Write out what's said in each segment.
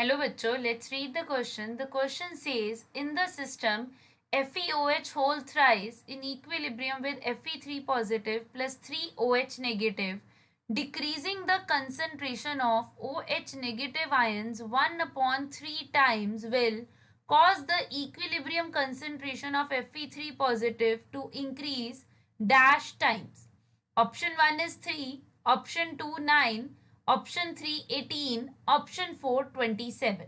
Hello bachcho, let's read the question. The question says, in the system, FeOH whole thrice in equilibrium with Fe3 positive plus 3OH negative, decreasing the concentration of OH negative ions 1 upon 3 times will cause the equilibrium concentration of Fe3 positive to increase dash times. Option 1 is 3, option 2 9, option 3 18, option 4 27.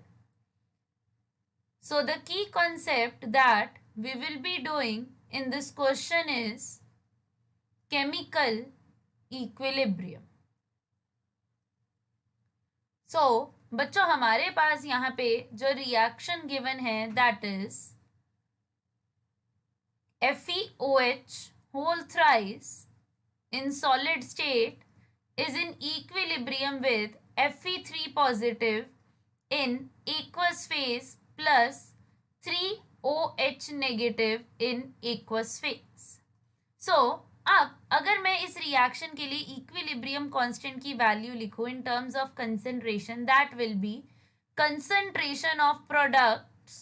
So the key concept that we will be doing in this question is chemical equilibrium. So बच्चों हमारे पास यहाँ पे जो reaction given है that is FeOH whole thrice in solid state is in equilibrium with Fe3 positive in aqueous phase plus 3OH negative in aqueous phase. So, अब अगर मैं इस रिएक्शन के लिए इक्विलिब्रियम कांस्टेंट की वैल्यू लिखूं in terms of concentration, that will be concentration of products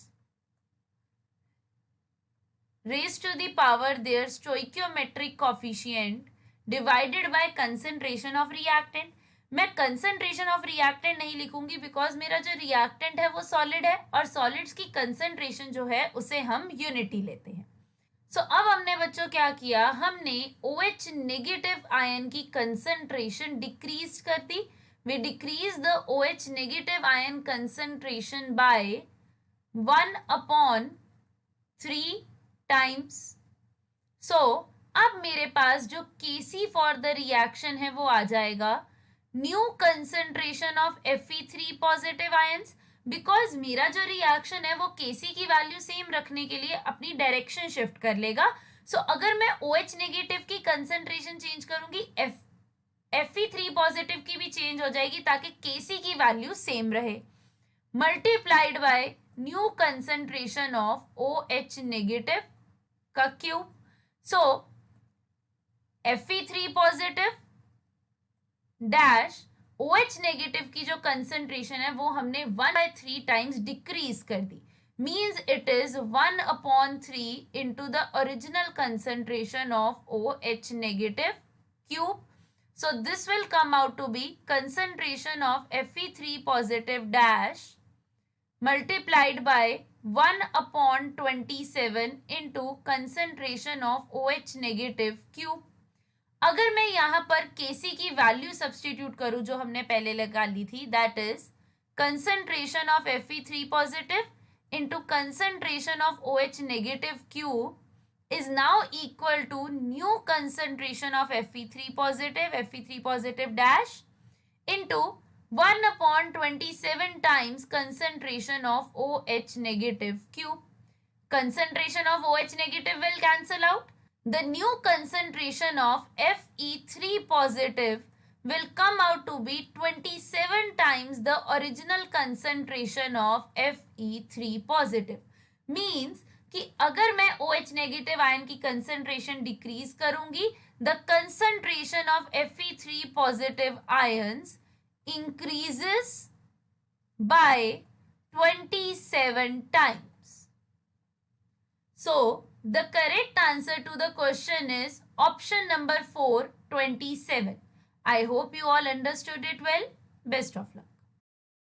raised to the power their stoichiometric coefficient divided by concentration of reactant. मैं concentration of reactant नहीं लिखूंगी बिकॉज मेरा जो reactant है वो solid है और solids की concentration जो है उसे हम unity लेते हैं. So अब हमने बच्चों क्या किया, हमने OH negative ion की concentration decrease कर दी. We decrease the OH negative ion concentration by 1 upon 3 times. So अब मेरे पास जो Kc फॉर द रिएक्शन है वो आ जाएगा new concentration of Fe3 positive ions. Because मेरा जो रिएक्शन है वो Kc की वैल्यू सेम रखने के लिए अपनी डायरेक्शन शिफ्ट कर लेगा. सो अगर मैं OH नेगेटिव की कंसेंट्रेशन चेंज करूंगी Fe3 पॉजिटिव की भी चेंज हो जाएगी ताकि Kc की वैल्यू सेम रहे. Multiplied by new concentration of OH negative का क्यूब. सो Fe3 positive dash OH negative की जो कंसेंट्रेशन है वो हमने 1/3 टाइम्स डिक्रीज कर दी. Means it is 1 upon 3 into the original concentration of OH negative cube. So this will come out to be concentration of Fe3 positive dash multiplied by 1 upon 27 into concentration of OH negative cube. अगर मैं यहाँ पर Kc की value substitute करूँ जो हमने पहले लगा ली थी, that is concentration of Fe3 positive into concentration of OH negative cube is now equal to new concentration of Fe3 positive dash into 1 upon 27 times concentration of OH negative cube. Concentration of OH negative will cancel out. The new concentration of Fe3 positive will come out to be 27 times the original concentration of Fe3 positive. Means कि अगर मैं OH negative ion की concentration decrease करूंगी, the concentration of Fe3 positive ions increases by 27 times. So the correct answer to the question is option number 4, 27. I hope you all understood it well. Best of luck.